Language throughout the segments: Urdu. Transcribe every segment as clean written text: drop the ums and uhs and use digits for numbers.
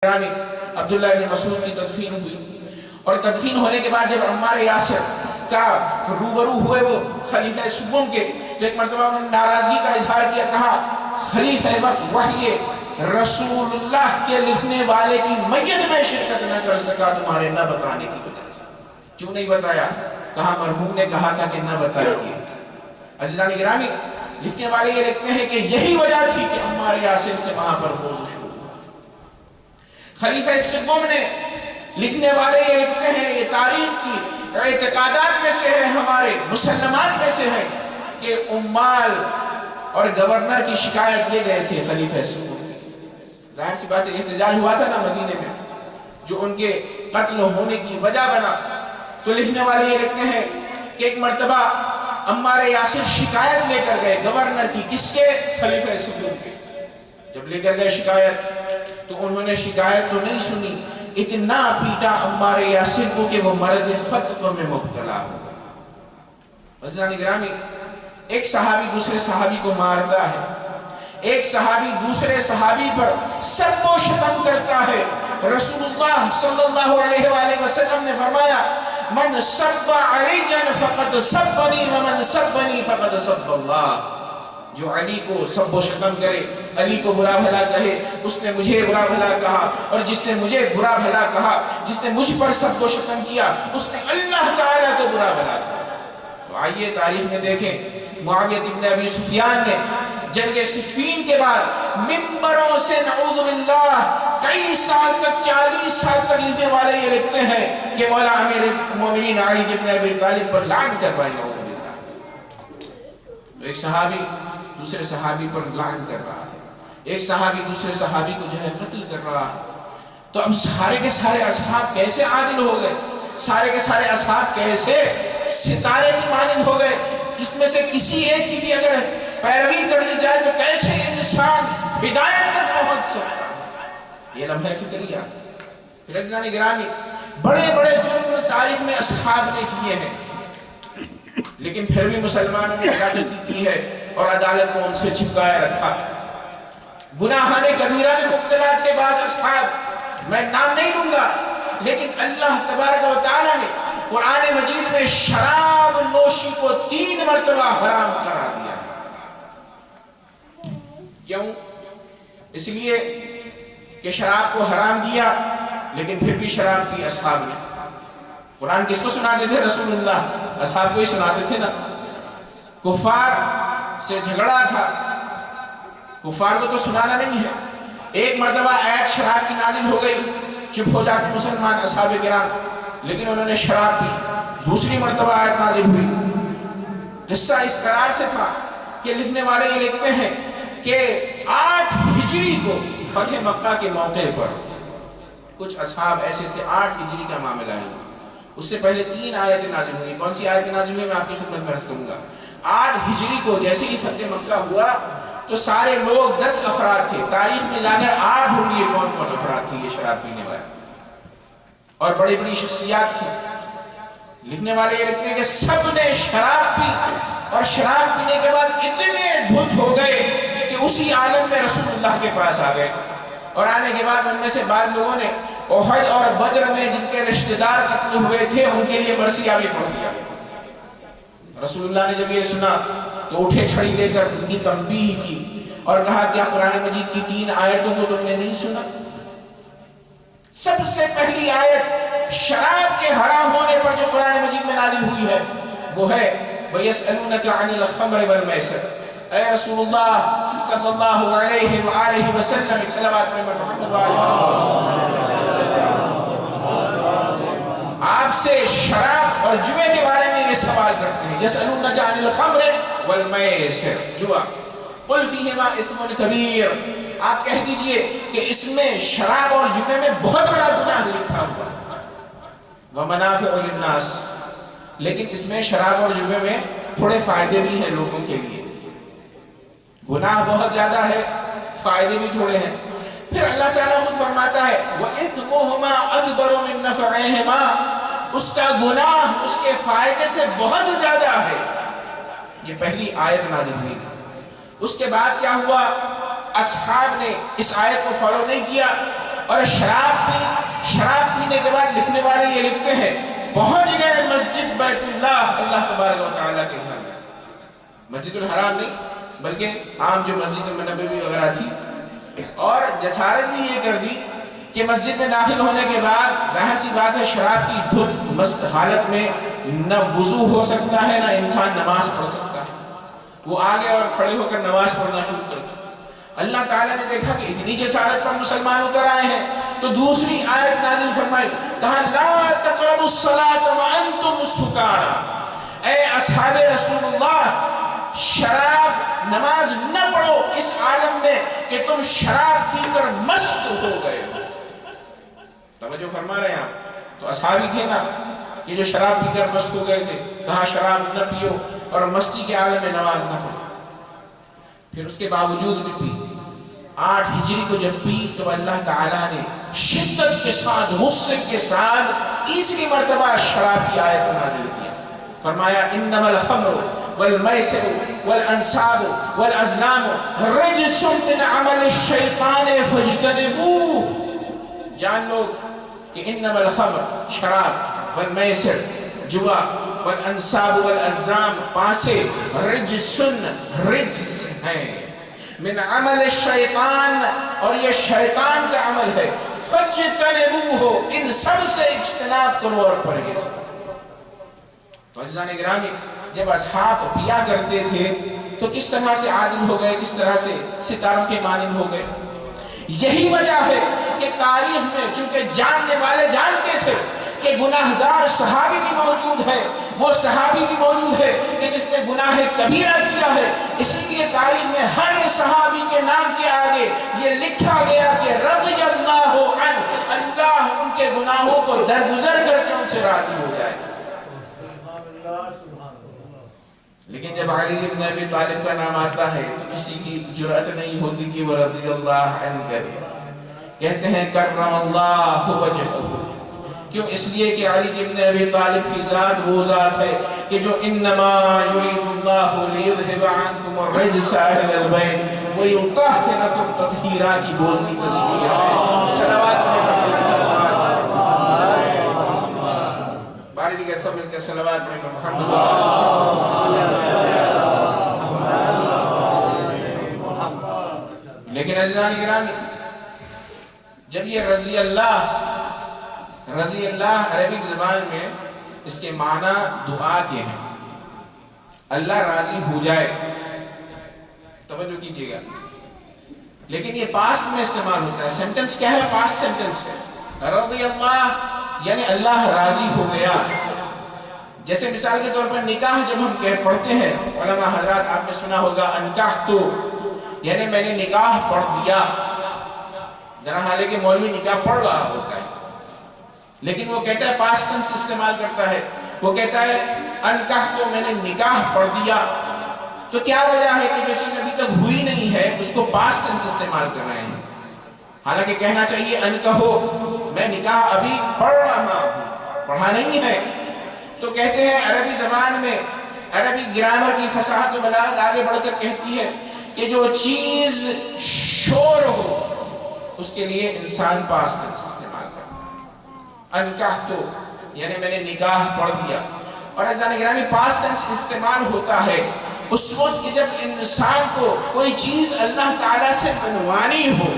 عبداللہ بن مسعود کی تدفین ہوئی اور تدفین ہونے کے بعد جب عمار یاسر کا روبرو ہوئے وہ خلیفہ سوم کے تو ایک مرتبہ انہوں نے ناراضگی کا اظہار کیا، کہا خلیفہ وقت وحی رسول اللہ کے لکھنے والے کی میت میں شرکت نہ کر سکا تمہارے نہ بتانے کی وجہ سے۔ کیوں نہیں بتایا؟ کہا مرحوم نے کہا تھا کہ نہ بتائیے۔ عزیزان گرامی، لکھنے والے یہ لکھتے ہیں کہ یہی وجہ تھی کہ عمار یاسر سے وہاں پر موضوع شروع۔ خلیفہ سوم نے لکھنے والے یہ لکھتے ہیں، یہ تاریخ کی اعتقادات میں سے ہے، ہمارے مسلمات میں سے ہے کہ عمال اور گورنر کی شکایت لے گئے تھے خلیفہ سوم کی۔ ظاہر سی بات ہے، احتجاج ہوا تھا نا مدینے میں، جو ان کے قتل ہونے کی وجہ بنا۔ تو لکھنے والے یہ لکھتے ہیں کہ ایک مرتبہ عمار یاسر شکایت لے کر گئے گورنر کی، کس کے؟ خلیفہ سوم کے۔ جب لے کر گئے شکایت تو انہوں نے شکایت تو نہیں سنی، اتنا پیٹا عمار یاسر کو کہ وہ مرض فتق میں مبتلا ہو گیا۔ عزیزان گرامی، ایک صحابی دوسرے صحابی کو مارتا ہے، ایک صحابی دوسرے صحابی پر سب کو شتم کرتا ہے۔ رسول اللہ صلی اللہ علیہ وآلہ وسلم نے فرمایا من سب علی فقد سبنی ومن سبنی فقد سب اللہ۔ جو علی کو سب و شتم کرے، علی کو برا بھلا کہے، اس نے مجھے برا بھلا کہا، اور جس نے مجھے برا بھلا کہا، جس نے مجھ پر سب و شتم کیا، اس نے اللہ تعالیٰ کو برا بھلا کہا۔ تو آئیے تاریخ میں دیکھیں، معاویہ بن ابی سفیان نے جنگ صفین کے بعد ممبروں سے نعوذ باللہ کئی سال تک، 40 سال تک لکھنے والے یہ لکھتے ہیں کہ مولا امیر المومنین علی بن ابی طالب پر لعن کروائی، نعوذ باللہ۔ تو ایک صحابی دوسرے صحابی پر لعن کر رہا ہے، ایک صحابی دوسرے صحابی کو جو ہے قتل کر رہا ہے۔ تو اب سارے کے سارے اصحاب کیسے عادل ہو گئے؟ سارے کے سارے اصحاب کیسے ستارے کی مانند ہو گئے؟ اس میں سے کسی ایک کی بھی اگر پیروی کر لی جائے تو کیسے انسان ہدایت تک پہنچ سکتا ہے؟ یہ لمحہ فکریہ۔ پھر عزیزان گرامی، بڑے بڑے جرم تاریخ میں اصحاب نے کیے ہیں، لیکن پھر بھی مسلمانوں نے عدالتی کی ہے اور عدالت کو ان سے چھپکائے رکھا۔ گناہان کبیرہ میں مبتلا تھے بعض اصحاب، میں نام نہیں لوں گا، لیکن اللہ تبارک و تعالیٰ نے قرآن مجید میں شراب نوشی کو 3 مرتبہ حرام قرار دیا۔ کیوں؟ اس لیے کہ شراب کو حرام کیا، لیکن پھر بھی شراب پی اصحاب نے۔ قرآن کس کو سناتے تھے؟ رسول اللہ، اصحاب کو ہی سناتے تھے نا۔ کفار سے جھگڑا تھا، کفار کو تو سنانا نہیں ہے۔ ایک مرتبہ آیت شراب کی نازل ہو گئی، چپ ہو جاتے مسلمان اصحاب کرام، لیکن انہوں نے شراب پی۔ دوسری مرتبہ آیت نازل ہوئی۔ قصہ اس قرار سے تھا کہ لکھنے والے یہ لکھتے ہیں کہ 8 ہجری کو فتح مکہ کے موقع پر کچھ اصحاب ایسے تھے، 8 ہجری کا معاملہ ہے، اس سے پہلے 3 آیتیں نازل ہوئی۔ کون سی آیتیں نازل ہوئی میں آپ کی خدمت میں عرض کروں گا۔ 8 ہجری کو جیسے ہی فتح مکہ ہوا تو سارے لوگ 10 افراد تھے، تاریخ میں لا کر 8 ڈھونڈیے کون کون افراد تھے یہ شراب پینے والے، اور بڑی بڑی شخصیات تھی۔ لکھنے والے یہ لکھتے ہیں کہ سب نے شراب پی، اور شراب پینے کے بعد اتنے دھت ہو گئے کہ اسی عالم میں رسول اللہ کے پاس آ گئے، اور آنے کے بعد ان میں سے بعض لوگوں نے احد اور بدر میں جن کے رشتہ دار قتل ہوئے تھے ان کے لیے مرثیہ بھی پڑھ دیا۔ رسول اللہ نے جب یہ سنا تو اٹھے چھڑی لے کر ان کی تنبیہ کی اور کہا کیا قرآن مجید کی 3 آیتوں کو تم نے نہیں سنا؟ سب سے پہلی آیت شراب کے حرام ہونے پر جو قرآن مجید میں نازل ہوئی ہے وہ ہے وَيَسْأَلُونَكَ عَنِ الْخَمْرِ وَالْمَيْسِرِ۔ اے رسول اللہ صلی اللہ علیہ وآلہ وسلم، صلوات میں محمد آپ سے شراب اور جوے کے بارے میں یہ سوال کرتے ہیں۔ یسألونک عن الخمر والمیسر، جوا، قل فیہما اثم کبیر، آپ کہہ دیجئے کہ اس میں شراب اور جوے میں بہت بڑا گناہ لکھا ہوا ہے، ومنافع للناس، لیکن اس میں شراب اور جوے میں تھوڑے فائدے بھی ہیں لوگوں کے لیے۔ گناہ بہت زیادہ ہے، فائدے بھی تھوڑے ہیں۔ پھر اللہ تعالیٰ خود فرماتا ہے وَإِثْمُهُمَا أَكْبَرُ مِن نَّفْعِهِمَا، اس کا گناہ اس کے فائدے سے بہت زیادہ ہے۔ یہ پہلی آیت نازل ہوئی تھی۔ اس کے بعد کیا ہوا؟ اصحاب نے اس آیت کو فالو نہیں کیا اور شراب پینے کے بعد لکھنے والے یہ لکھتے ہیں پہنچ گئے مسجد بیت اللہ، اللہ تبارک و تعالیٰ کے گھر میں، مسجد الحرام نہیں بلکہ عام جو مسجد نبوی وغیرہ تھی، اور جسارت بھی یہ کر دی کہ مسجد میں داخل ہونے کے بعد ظاہر سی بات ہے شراب کی دھت مست حالت میں نہ وضو ہو سکتا ہے نہ انسان نماز پڑھ سکتا ہے، وہ آگے اور کھڑے ہو کر نماز پڑھنا شروع کر دیا۔ اللہ تعالیٰ نے دیکھا کہ اتنی جسارت پر مسلمان اتر آئے ہیں تو دوسری آیت نازل فرمائی، کہا لا تقربوا الصلاة وانتم سکارى، اے اصحاب رسول اللہ شراب نماز نہ پڑھو اس عالم میں کہ تم شراب پی کر مست ہو گئے۔ توجہ فرما رہے ہیں آپ، تو اصحابی تھے نا کہ جو شراب پی کر مست ہو گئے تھے، کہا شراب نہ پیو اور مستی کے عالم میں نماز نہ پڑھو۔ پھر اس کے باوجود بھی پی، 8 ہجری کو جب پی تو اللہ تعالیٰ نے شدت کے ساتھ غصے کے ساتھ تیسری مرتبہ شراب کی آیت نازل کیا، فرمایا انما الخمر والمیسر والانصاب والازلام رجس من عمل الشیطان فاجتنبوه، جان لو کہ انما الخمر شراب والمیسر جوا والانصاب والازلام پاسے رجسن رجس ہیں من عمل الشیطان، اور یہ شیطان کا عمل ہے، فاجتنبوه، ان سب سے اجتناب کرو اور پرہیز کرو۔ تو عزیزان گرامی، جب اصحاب پیا کرتے تھے تو کس طرح سے عادل ہو گئے، کس طرح سے ستاروں کے مانند ہو گئے۔ یہی وجہ ہے کہ تاریخ میں چونکہ جاننے والے جانتے تھے کہ گناہگار صحابی بھی موجود ہے، وہ صحابی بھی موجود ہے کہ جس نے گناہ کبیرہ کیا ہے، اسی لیے تاریخ میں ہر صحابی کے نام کے آگے یہ لکھا گیا کہ رضی اللہ عنہ، اللہ ان کے گناہوں کو درگزر کر کے ان سے راضی ہو جائے۔ لیکن جب علی بن ابی طالب کا نام آتا ہے تو کسی کی جرأت نہیں ہوتی کہ وہ رضی اللہ عنہ کہے، کہتے ہیں کرم اللہ وجہہ، کیوں؟ اس لیے کہ علی بن ابی طالب کی ذات وہ ذات ہے کہ جو انما یرید اللہ لیذھب عنکم الرجس اہل البیت ویطہرکم تطہیرا کی بولتی تصویر ہے۔ صلوات باری دیگر سب مل کے صلوات میں محمد لیکن عزیزان گرامی، جب یہ رضی اللہ عربک زبان میں اس کے معنی دعا کے ہیں، اللہ راضی ہو جائے، توجہ کیجئے گا، لیکن یہ پاسٹ میں استعمال ہوتا ہے۔ سینٹنس کیا ہے؟ پاسٹ سینٹنس ہے، رضی اللہ یعنی اللہ راضی ہو گیا۔ جیسے مثال کے طور پر نکاح جب ہم پڑھتے ہیں، علماء حضرات آپ نے سنا ہوگا انکحتو، یعنی میں نے نکاح پڑھ دیا، ذرا حالے کہ مولوی نکاح پڑھ رہا ہوتا ہے لیکن وہ کہتا ہے پاسٹ ٹینس استعمال کرتا ہے، وہ کہتا ہے انکحتو، میں نے نکاح پڑھ دیا۔ تو کیا وجہ ہے کہ جو چیز ابھی تک ہوئی نہیں ہے اس کو پاسٹ ٹینس استعمال کر رہے ہیں، حالانکہ کہنا چاہیے انکحو، میں نکاح ابھی پڑھ رہا ہوں، پڑھا نہیں ہے۔ تو کہتے ہیں عربی زبان میں، عربی گرامر کی فصاحت و بلاغت آگے بڑھ کر کہتی ہے کہ جو چیز شور ہو اس کے لیے انسان پاسٹ ٹینس استعمال کرتا ہے۔ انکحتو یعنی میں نے نکاح پڑھ دیا۔ اور عزیزان گرامی، پاسٹ ٹینس استعمال ہوتا ہے اس وقت کہ جب انسان کو کوئی چیز اللہ تعالیٰ سے منوانی ہو،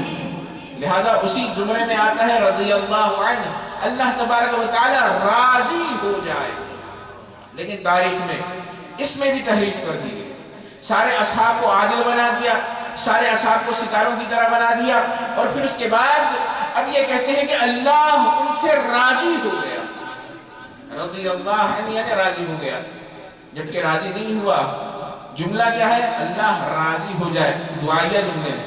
لہٰذا اسی زمرے میں آتا ہے رضی اللہ عنہ، اللہ تبارک و تعالیٰ راضی ہو جائے۔ لیکن تاریخ میں اس میں بھی تحریف کر دی گئی، سارے اصحاب کو عادل بنا دیا، سارے اصحاب کو ستاروں کی طرح بنا دیا، اور پھر اس کے بعد اب یہ کہتے ہیں کہ اللہ ان سے راضی ہو گیا، رضی اللہ عنہ یعنی راضی ہو گیا، جبکہ راضی نہیں ہوا۔ جملہ کیا ہے؟ اللہ راضی ہو جائے، دعائیہ جملے ہیں۔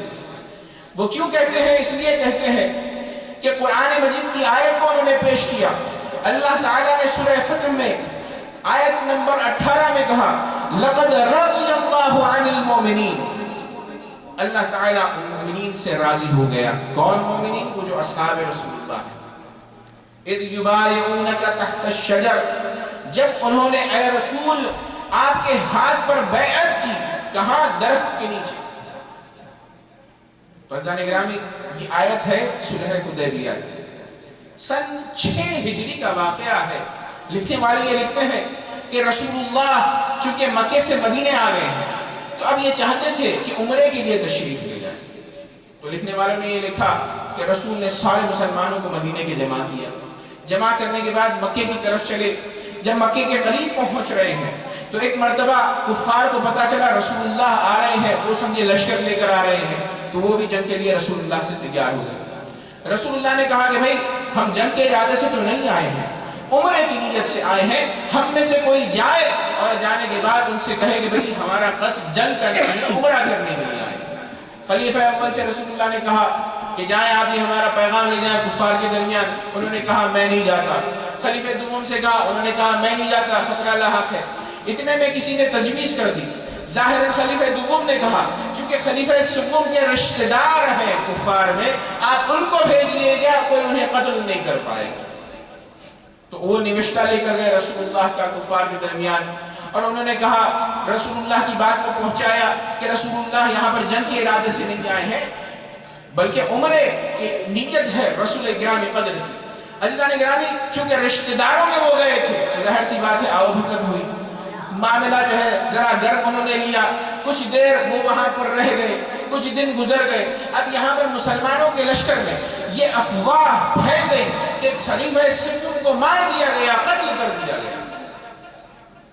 وہ کیوں کہتے ہیں؟ اس لیے کہتے ہیں کہ قرآن مجید کی آیت کو انہوں نے پیش کیا۔ اللہ تعالیٰ نے سورہ فتح میں آیت نمبر 18 میں کہا لَقَدْ رَضِيَ اللَّهُ عَنِ الْمُؤْمِنِينَ، اللہ تعالیٰ مومنین سے راضی ہو گیا۔ کون مومنین؟ وہ جو اصحاب رسول اللہ ہیں۔ اِذْ يُبَايِعُونَكَ تَحْتَ الشَّجَرِ، جب انہوں نے اے رسول آپ کے ہاتھ پر بیعت کی، کہاں؟ درخت کے نیچے۔ تو عزیزان گرامی یہ آیت ہے صلح حدیبیہ کی، سن 6 ہجری کا واقعہ ہے۔ لکھنے والے یہ لکھتے ہیں کہ رسول اللہ چونکہ مکے سے مدینے آ گئے ہیں تو اب یہ چاہتے تھے کہ عمرے کے لیے تشریف لے جائیں۔ تو لکھنے والوں نے یہ لکھا کہ رسول نے سارے مسلمانوں کو مدینے کے جمع کیا، جمع کرنے کے بعد مکے کی طرف چلے۔ جب مکے کے قریب پہنچ رہے ہیں تو ایک مرتبہ کفار کو پتا چلا رسول اللہ آ رہے ہیں، وہ سمجھے لشکر لے کر آ رہے ہیں، تو وہ بھی جنگ کے لیے رسول اللہ سے تیار ہو گئے۔ رسول اللہ نے کہا کہ بھائی ہم جنگ کے ارادے سے تو نہیں آئے ہیں، عمرے کی نیت سے آئے ہیں، ہم میں سے کوئی جائے اور جانے کے بعد ان سے کہے کہ بھئی ہمارا قصد جنگ کرنے کے لیے عمرہ کرنے کے لیے آئے۔ خلیفہ اول سے رسول اللہ نے کہا کہ جائیں آپ یہ ہمارا پیغام لے جائیں کفار کے درمیان، انہوں نے کہا میں نہیں جاتا۔ خلیفہ دوم سے کہا، انہوں نے کہا میں نہیں جاتا، خطرہ لاحق ہے۔ اتنے میں کسی نے تجویز کر دی، ظاہر خلیفہ دوم نے کہا چونکہ خلیفہ سوم کے رشتہ دار ہیں کفار میں، آپ ان کو بھیج لیے گا، کوئی انہیں قتل نہیں کر پائے گا۔ تو وہ نوشتہ لے کر گئے رسول اللہ کا کفار کے درمیان، اور انہوں نے کہا رسول اللہ کی بات کو پہنچایا کہ رسول اللہ یہاں پر جنگ کے ارادے سے نہیں آئے ہیں بلکہ عمرے کی نیت ہے رسول گرامی قدر کی۔ عزیزان گرامی چونکہ رشتہ داروں میں وہ گئے تھے، ظاہر سی بات ہے آؤ بھگت ہوئی، معاملہ جو ہے ذرا گرم انہوں نے لیا، کچھ دیر وہ وہاں پر رہ گئے، کچھ دن گزر گئے۔ اب یہاں پر مسلمانوں کے لشکر میں یہ افواہ پھیل گئی کہ خلیفہ سوم کو مار دیا گیا، قتل کر دیا گیا۔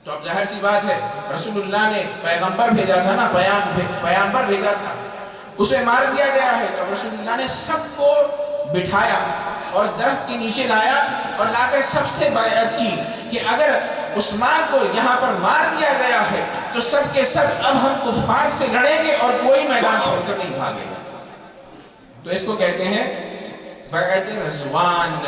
تو اب ظاہر سی بات ہے رسول اللہ نے پیغمبر بھیجا تھا نا، پیغمبر بھیجا تھا، اسے مار دیا گیا ہے۔ تو رسول اللہ نے سب کو بٹھایا اور درخت کے نیچے لایا اور لا کر سب سے بیعت کی کہ اگر عثمان کو یہاں پر مار دیا گیا ہے تو سب کے سب اب ہم کفار سے لڑیں گے اور کوئی میدان چھوڑ کر نہیں بھاگے گا۔ تو اس کو کہتے ہیں بیعت رضوان۔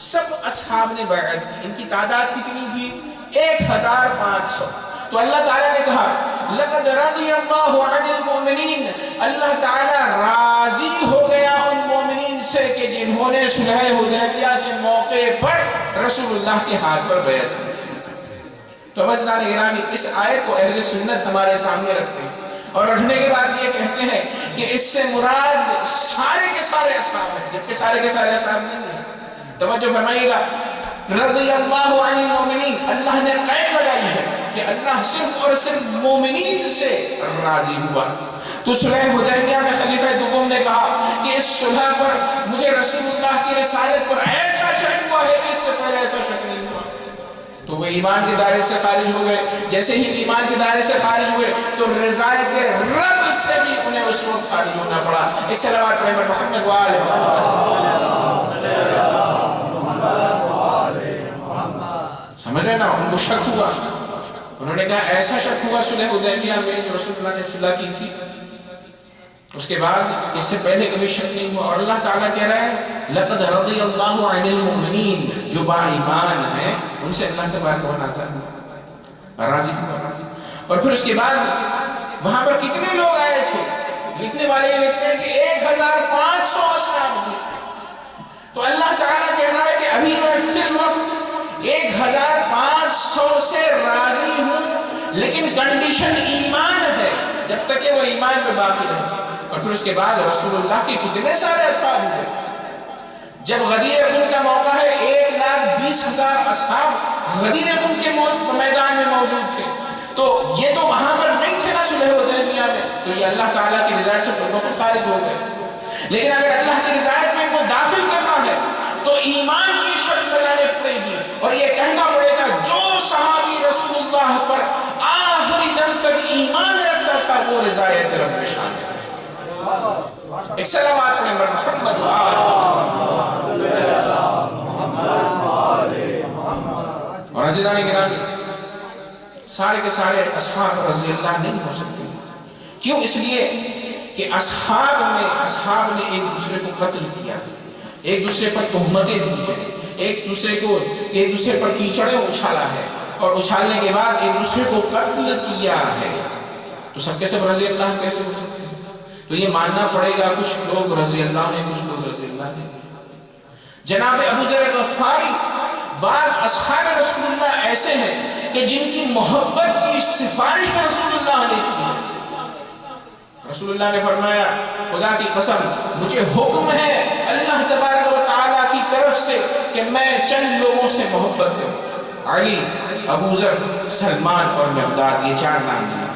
سب اصحاب نے بیعت کی، ان کی تعداد کتنی تھی؟ 1500۔ تو اللہ تعالیٰ نے کہا لَقَدْ رَضِيَ اللَّهُ عَنِ الْمُؤْمِنِينَ، اللہ تعالیٰ راضی ہو گیا ان مومنین سے کہ جنہوں نے صلح حدیبیہ کے موقع پر رسول اللہ کے ہاتھ پر بیعت کی۔ تو عزیزان گرامی اس آیت کو اہل سنت ہمارے سامنے رکھتے ہیں اور رکھنے کے بعد یہ کہتے ہیں کہ اس سے مراد سارے کے سارے اصحاب ہیں، جبکہ سارے کے سارے اصحاب نہیں ہیں۔ توجہ فرمائیے گا، رضی اللہ عن المؤمنین، اللہ نے قید لگائی ہے کہ اللہ صرف اور صرف مومنین سے راضی ہوا۔ تو صلح حدیبیہ میں خلیفہ دوم نے کہا کہ اس صلح پر مجھے رسول اللہ کی رسالت پر ایسا شک ہوا ہے کہ اس سے پہلے ایسا شک نہیں ہوا۔ تو وہ ایمان کے دائرے سے خارج ہو گئے۔ جیسے ہی ایمان کے دائرے سے خارج ہوئے تو رضایت رب سے بھی انہیں اس وقت خارج ہونا پڑا۔ ایک صلوات پڑھیں محمد وآلہ سمجھ رہے نا، ان کو شک ہوا، انہوں نے کہا ایسا شک ہوا صلح حدیبیہ میں جو رسول اللہ نے صلح کی تھی، اس کے بعد اس سے پہلے کبھی شک نہیں ہوا۔ اور اللہ تعالیٰ کہہ رہا ہے لَقَدْ رَضِيَ اللَّهُ عَنِ الْمُؤْمِنِينَ، جو با ایمان ہیں ان سے اللہ تبارک و تعالیٰ راضی ہوا۔ اور پھر اس کے بعد وہاں پر کتنے لوگ آئے تھے؟ لکھنے والے یہ لکھتے ہیں کہ 1500 اصحاب تھے۔ تو اللہ تعالیٰ کہہ رہا ہے کہ ابھی میں فی الوقت 1500 سے راضی ہوں، لیکن کنڈیشن ایمان ہے، جب تک کہ وہ ایمان پہ باقی رہے۔ اور پھر اس کے بعد رسول اللہ کے کتنے سارے اصحاب ہوئے۔ جب غدیر خون کا موقع ہے 1,20,000 اصحاب غدیر خون کے میدان میں موجود تھے۔ تو یہ تو وہاں پر نہیں تھے نا صلح حدیبیہ میں، تو یہ اللہ تعالیٰ کی رضایت سے بالکل خارج ہو گئے۔ لیکن اگر اللہ کی رضایت میں ان کو داخل کرنا ہے تو ایمان کی شرط لگانی پڑے گی، اور یہ کہنا پڑے گا جو صحابی رسول اللہ پر آخری دم تک ایمان رکھتا تھا وہ رضایت رب میں شامل ہے۔ ایک صلوات نمبر محمد اور عزیزان گرامی، سارے کے سارے اصحاب رضی اللہ نہیں ہو سکتے۔ کیوں؟ اس لیے کہ اصحاب نے ایک دوسرے کو قتل کیا، ایک دوسرے پر تہمتیں دی ہیں، ایک دوسرے پر کیچڑیں اچھالا ہے، اور اچھالنے کے بعد ایک دوسرے کو قتل کیا ہے۔ تو سب کے سب رضی اللہ کیسے ہو سکتے ہیں؟ تو یہ ماننا پڑے گا کچھ لوگ رضی اللہ ہیں، کچھ لوگ رضی اللہ ہیں۔ جناب ابو ذر غفاری، بعض اصحاب رسول اللہ ایسے ہیں کہ جن کی محبت کی سفارش رسول اللہ نے کی ہے۔ رسول اللہ نے فرمایا خدا کی قسم مجھے حکم ہے اللہ تبارک و تعالیٰ کی طرف سے کہ میں چند لوگوں سے محبت کروں، علی، ابو ذر، سلمان اور مقداد، یہ 4 نام دیے۔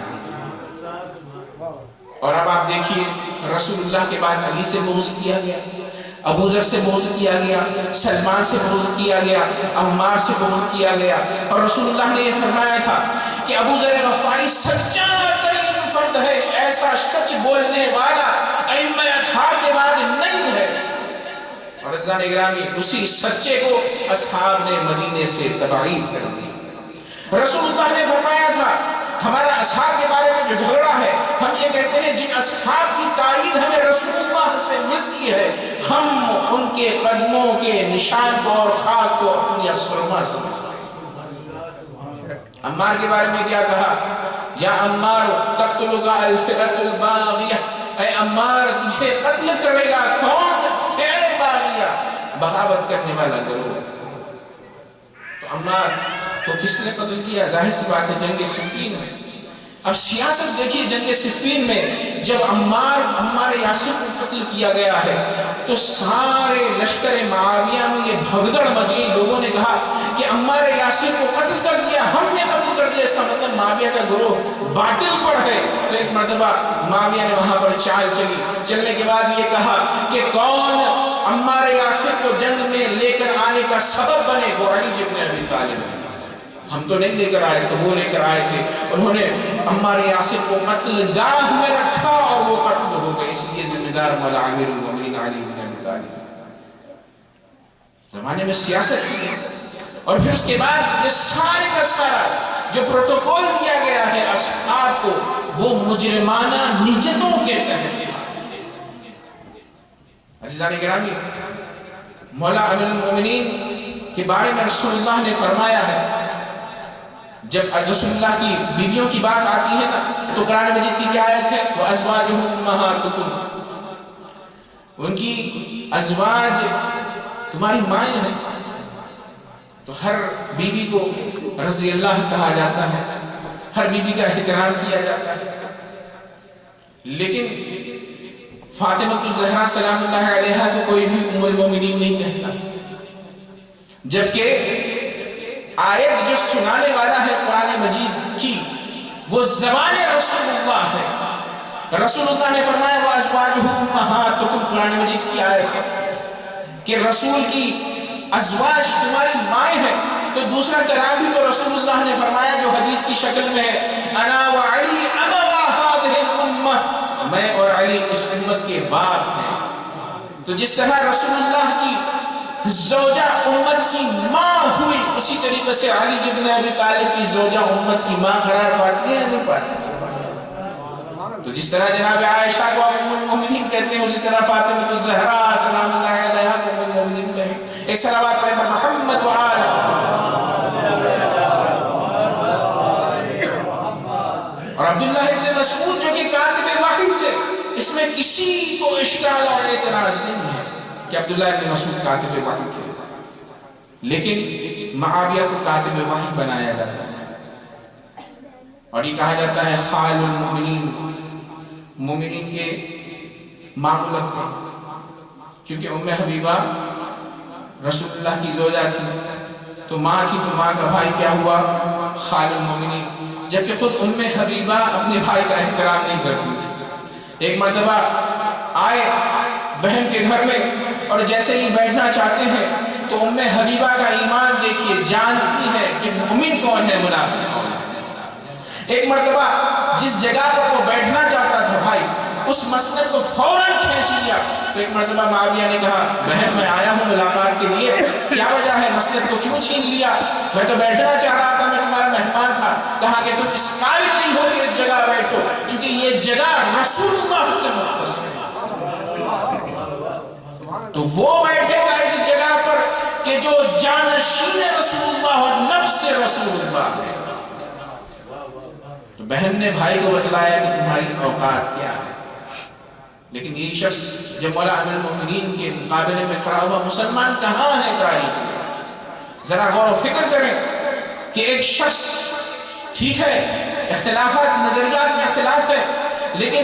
اور اب آپ دیکھیے رسول اللہ کے بعد علی سے بغض کیا گیا، ابو ذر سے بغض کیا گیا، سلمان سے بغض کیا گیا، عمار سے بغض کیا گیا، اور رسول اللہ نے یہ فرمایا تھا کہ ابو ذر غفاری سچا ترین فرد ہے، ایسا سچ بولنے والا ائمہ اطہار کے بعد نہیں ہے۔ اور عزیزان اکرامی اسی سچے کو اصحاب نے مدینے سے تبعید کر دی۔ رسول اللہ نے فرمایا تھا ہمارا اصحاب کے بارے میں جو جھگڑا ہے، ہم یہ کہتے ہیں جن اصحاب کی تائید ہمیں رسول اللہ سے ملتی ہے ہم ان کے قدموں کے نشان کو اور خاک کو اپنی سرما سمجھتے ہیں۔ عمار کے بارے میں کیا کہا؟ یا عمار تقتلک الفئۃ الباغیہ، اے عمار تجھے قتل کرے گا کون؟ فئہ باغیہ، بغاوت کرنے والا گروہ۔ تو عمار تو کس نے قتل کیا؟ ظاہر سی بات ہے جنگ صفین میں۔ اب سیاست دیکھیے جنگ صفین میں جب عمار یاسر کو قتل کیا گیا ہے تو سارے لشکر معاویہ میں یہ بھگدڑ مچ گئی، لوگوں نے کہا کہ عمار یاسر کو قتل کر دیا، ہم نے قتل کر دیا، اس کا مطلب معاویہ کا گروہ باطل پر ہے۔ تو ایک مرتبہ معاویہ نے وہاں پر چال چلنے کے بعد یہ کہا کہ کون عمار یاسر کو جنگ میں لے کر آنے کا سبب بنے؟ وہ علی ابن ابی طالب ہے، ہم تو نہیں لے کر آئے تھے، وہ لے کر آئے تھے۔ انہوں نے عمار یاسر کو قتل گاہ میں رکھا اور وہ قتل ہو گئے، اس لیے ذمہ دار مولا امیر المومنین علی بن ابی طالب۔ زمانے میں سیاست کی، اور پھر اس کے بعد یہ سارے کا سارا جو پروٹوکول دیا گیا ہے اصحاب کو وہ مجرمانہ نیتوں کے تحت۔ عزیزان گرامی، مولا امیر المومنین کے بارے میں رسول اللہ نے فرمایا ہے، جب رسول اللہ کی بیویوں کی بات آتی ہے نا تو قرآن مجید کی کیا آیت ہے؟ وَأَزْوَاجُهُمْ أُمَّهَاتُكُمْ، ان کی ازواج تمہاری مائیں ہیں۔ تو ہر بیوی کو رضی اللہ کہا جاتا ہے، ہر بیوی کا احترام کیا جاتا ہے، لیکن فاطمہ الزہرا سلام اللہ علیہا کو کوئی بھی ام المومنین نہیں کہتا، جبکہ آیت جو سنانے والا ہے قرآن مجید کی وہ زبان رسول اللہ ہے۔ رسول اللہ نے فرمایا وَأَزْوَاجُهُمْ أُمَّهَاتُكُمْ، قرآن مجید کی آیت ہے کہ رسول کی ازواج تمہاری مائیں ہیں۔ تو دوسرا کلام بھی تو رسول اللہ نے فرمایا جو حدیث کی شکل میں ہے، انا وعلی ابوا هذه الامہ، میں اور علی اس امت کے باپ ہیں۔ تو جس طرح رسول اللہ کی زوجہ امت کی ماں ہوئی، اسی طریقے سے علی ابن ابی طالب کی زوجہ امت کی ماں قرار پاتی ہے نہیں پاتی؟ تو جس طرح جناب عائشہ کو ام المومنین کہتے ہیں اسی طرح فاطمہ الزہرا سلام اللہ علیہا کو ام المومنین کہیں۔ ایک صلوات پڑھیں محمد وآلہ۔ اور عبداللہ ابن مسعود جو کہ کاتب وحی تھے، اس میں کسی کو اشکال اور اعتراض نہیں ہے کہ عبداللہ ابن مسعود کاتب وحی تھے، لیکن معاویہ کو کاتب وحی بنایا جاتا ہے، اور یہ کہا جاتا ہے خال المومنین، مومنین کے مامو لگتے ہیں، کیونکہ ام حبیبہ رسول اللہ کی زوجہ تھی، تو ماں تھی، تو ماں کا بھائی کیا ہوا؟ خال المومنین، جبکہ خود ام حبیبہ اپنے بھائی کا احترام نہیں کرتی تھی۔ ایک مرتبہ آئے بہن کے گھر میں اور جیسے ہی بیٹھنا چاہتے ہیں تو ام حبیبہ کا ایمان دیکھیے، جانتی ہے کہ مومن کون ہے منافق کون ہے۔ ایک مرتبہ جس جگہ پر وہ بیٹھنا چاہتا تھا بھائی، اس مسند کو فوراً کھینچ لیا۔ تو ایک مرتبہ معاویہ نے کہا بہن میں آیا ہوں ملاقات کے لیے، کیا وجہ ہے مسند کو کیوں چھین لیا؟ میں تو بیٹھنا چاہ رہا تھا، میں تمہارا مہمان تھا۔ کہا کہ تم اس قابل نہیں ہو کہ اس جگہ بیٹھو، کیونکہ یہ جگہ رسول اللہ سے مختص ہے۔ تو وہ بیٹھے گا اس جگہ پر کہ جو جانشین رسول اللہ اور نفس رسول اللہ ہے۔ تو بہن نے بھائی کو بتلایا کہ تمہاری اوقات کیا ہے، لیکن یہ شخص جب مولا امیر المومنین کے مقابلے میں کھڑا ہوا، مسلمان کہاں ہے تاریخ میں؟ ذرا غور و فکر کریں کہ ایک شخص، ٹھیک ہے اختلافات نظریات میں اختلاف ہے، لیکن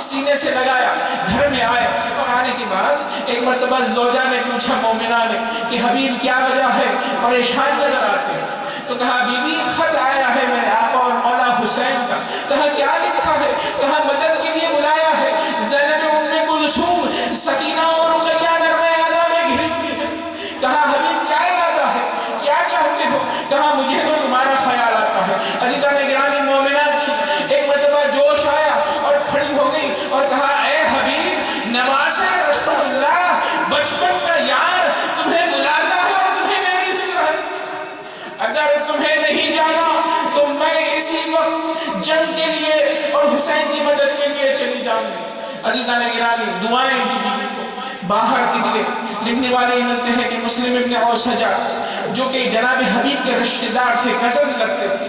سینے سے لگایا، گھر میں آئے اور آنے کے بعد ایک مرتبہ زوجہ نے پوچھا مومنہ نے کہ حبیب کیا وجہ ہے، پریشان نظر آتے ہیں؟ تو کہا بی بی خط آیا ہے میرے آقا اور مولا حسین کا۔ کہا کیا لکھا ہے؟ کہا مدد کے لیے بلایا ہے، زینب ام کلثوم سکینہ اور رقیہ نرمۂ ادا میں گھری ہوئی ہے۔ کہا حبیب کیا ارادہ ہے، کیا چاہتے ہو؟ کہا مجھے تو تمہارا خیال آتا ہے۔ عزیزان گرامی مومنات تھی، ایک مرتبہ جوش آیا اور کھڑی ہو گئی اور کہا اے حبیب نواز رسول اللہ، بچپن کا یار تمہیں بلاتا ہے اور تمہیں میری فکر ہے۔ اگر تمہیں نہیں جانا تو میں اسی وقت جنگ کے لیے اور حسین کی مدد کے لیے چلی جاؤں گی۔ عزیزان گرامی دعائیں دی بیوی کو، باہر نکلے۔ لکھنے والے ملتے ہیں کہ مسلم ابن اوسجہ جو کہ جناب حبیب کے رشتہ دار تھے، کزن لگتے تھے،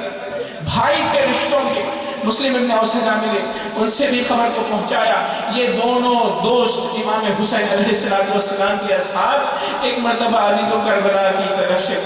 بھائی تھے رشتوں کے، مسلم ابن اوسجہ ملے، ان سے بھی خبر کو پہنچایا۔ یہ دونوں دوست امام حسین علیہ السلام کے اصحاب ایک مرتبہ عزیز و کربلا کی طرف سے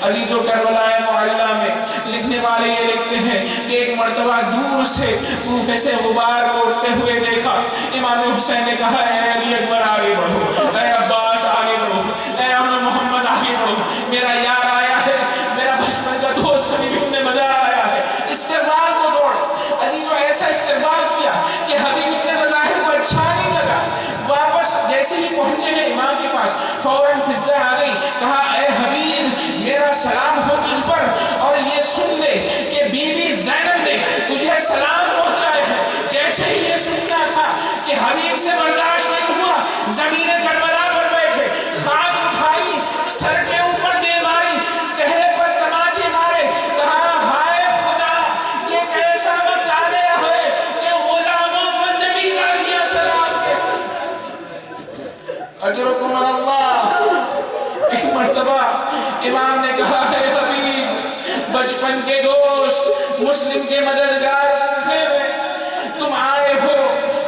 عزیز و کربلا معلّہ میں لکھنے والے یہ لکھتے ہیں کہ ایک مرتبہ دور سے کوفے سے غبار اڑتے ہوئے دیکھا۔ امام حسین نے کہا اے علی اکبر آگے بڑھو، اے عباس آگے بڑھو، اے امن محمد آگے بڑھو، میرا یار آیا ہے، میرا بچپن کا دوست حبیب ابن مزار آیا ہے۔ استقبال کو دوڑ، عزیزو ایسا استقبال کیا کہ حبیب ابن مظاہر کو اچھا نہیں لگا۔ واپس جیسے ہی پہنچے ہیں امام کے پاس فوراً فضا آ گئی، کہا اے حبیب میرا سلام ہو تجھ پر، اور یہ سن لے کہ بی بی زینب نے تجھے سلام پہنچائے ہیں۔ جیسے ہی یہ سننا تھا کہ حبیب سے برداشت نہیں ہوا، زمین کربلا پر بیٹھے، خاک اٹھائی، سر کے اوپر دے ماری، چہرے پر تماچے مارے، کہا ہائے خدا یہ کیسا وقت آ گیا ہے کہ غلاموں کو نبی زادیاں سلام کے۔ اجرکم اللہ۔ ایک مرتبہ امام نے کہا ہے حبیب بچپن کے دوست، مسلم کے مددگار، تم آئے ہو،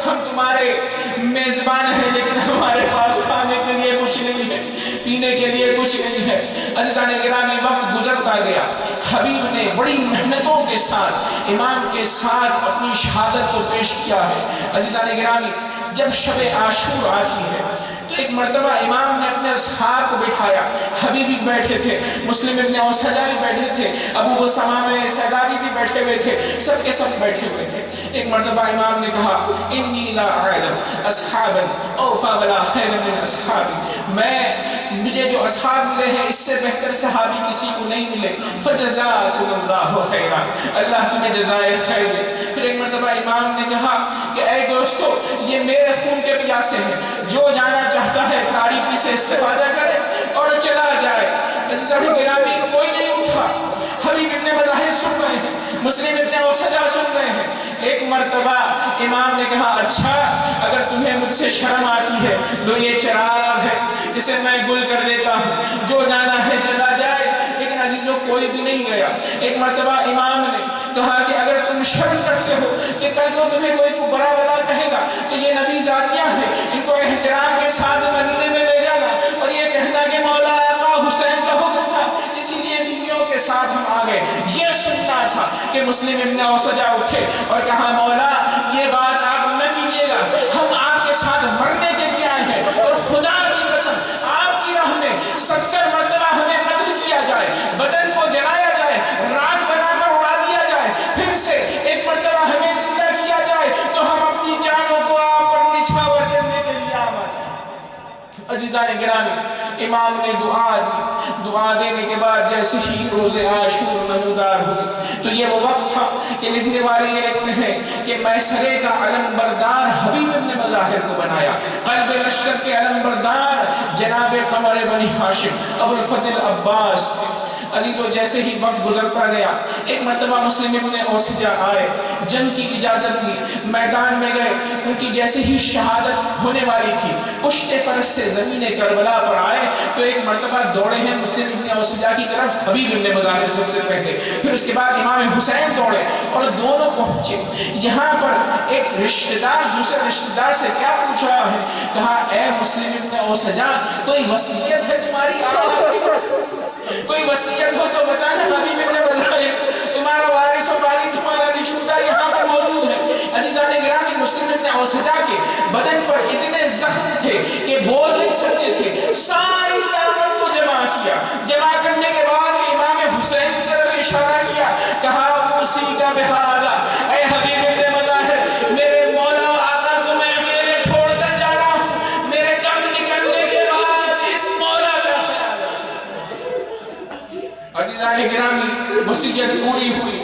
ہم تمہارے میزبان ہیں لیکن ہمارے پاس کھانے کے لیے کچھ نہیں ہے، پینے کے لیے کچھ نہیں ہے۔ عزیزان گرامی وقت گزرتا گیا، حبیب نے بڑی محنتوں کے ساتھ امام کے ساتھ اپنی شہادت کو پیش کیا ہے۔ عزیزان گرامی جب شب عاشور آتی ہے تو ایک مرتبہ امام نے اپنے اصحاب کو بٹھایا، حبیب بھی بیٹھے تھے، مسلم ابن اوسجہ بھی بیٹھے تھے، ابو بسامہ سیداری بھی بیٹھے ہوئے تھے، سب کے سب بیٹھے ہوئے تھے۔ ایک مرتبہ امام نے کہا انی لا اعلم اصحابا اوفا ولا خیر من اصحابی، مجھے جو اصحاب ملے ہیں اس سے بہتر صحابی کسی کو نہیں ملے، فجزاکم اللہ خیرا، اللہ تمہیں جزائے خیر دے۔ پھر ایک مرتبہ امام نے کہا کہ اے دوستو یہ میرے خون کے پیاسے ہیں، جو جانا چاہتا ہے تاریکی سے استفادہ کرے اور چلا جائے۔ عزیزان گرامی کوئی نہیں اٹھا، حبیب ابن مظاہر سن رہے ہیں، مسلم ابن اوسجہ سن رہے ہیں۔ ایک مرتبہ امام نے کہا اچھا اگر تمہیں مجھ سے شرم آتی ہے لو یہ چراغ ہے، اسے میں گل کر دیتا ہوں، جو جانا ہے چلا جائے۔ لیکن عزیزوں کوئی بھی نہیں گیا۔ ایک مرتبہ امام نے کہا کہ اگر تم شرم کرتے ہو کہ کل کو تمہیں کوئی برا بلا کہے گا تو یہ نبی ذاتیاں ہیں، ان کو احترام کے ساتھ مدینے میں لے جانا، اور یہ کہنا کہ مولا آقا حسین کا حکم تھا اسی لیے بیویوں کے ساتھ ہم آ گئے۔ یہ سننا تھا کہ مسلم ابن اوسجہ اٹھے اور کہا مولا یہ بات آپ نہ کیجیے گا، ہم آپ کے ساتھ مرنے کے لیے آئے ہیں، اور خدا کی قسم آپ کی راہ میں 70 مرتبہ ہمیں قتل کیا جائے، بدن کو جلایا جائے، راکھ بنا کر اڑا دیا جائے، پھر سے ایک مرتبہ ہمیں زندہ کیا جائے تو ہم اپنی جانوں کو آپ پر نچھاور کرنے کے لیے آمد ہیں۔ عزیزان گرامی امام نے دعا دی، دعا دینے کے بعد جیسے ہی روز عاشور نمودار ہوئی تو یہ وہ وقت تھا کہ لکھنے والے یہ لکھتے ہیں کہ میسرے کا علم بردار حبیب ابن مظاہر کو بنایا، قلب لشکر کے علم بردار جناب قمر بنی ہاشم ابو الفضل عباس تھے۔ عزیزو جیسے ہی وقت گزرتا گیا ایک مرتبہ مسلم ابن اوسجہ آئے، جنگ کی اجازت لی، میدان میں گئے، ان کی جیسے ہی شہادت ہونے والی تھی پشت فرس سے زمین کربلا پر آئے تو ایک مرتبہ دوڑے ہیں مسلم ابن اوسجہ کی طرف، حبیب ابن مظاہر سب سے پہلے، پھر اس کے بعد امام حسین دوڑے اور دونوں پہنچے۔ یہاں پر ایک رشتہ دار دوسرے رشتہ دار سے کیا پوچھ رہا ہے، کہا اے مسلم ابن اوسجہ کوئی وصیت ہے تمہاری کوئی وصیت ہو تو بتانا، حبیب ابن مظاہر تمہارا وارث و والد تمہارا رشتہ دار یہاں پر موجود ہے۔ عزیزان گرامی مسلم ابن اوسجہ بدن پر اتنے زخم تھے کہ بول نہیں سکتے تھے. ساری طاقت کو جمع کیا. جمع کرنے کے بعد امام حسین کی طرف اشارہ کیا, کہا موسی کا بہادا, اے حبیب ابن مظاہر, میرے مولا و آقا کو میں اکیلے چھوڑ کر جا رہا ہوں, میرے دم نکلنے کے بعد اس مولا کا خیال. عزیزان گرامی, وصیت پوری ہوئی.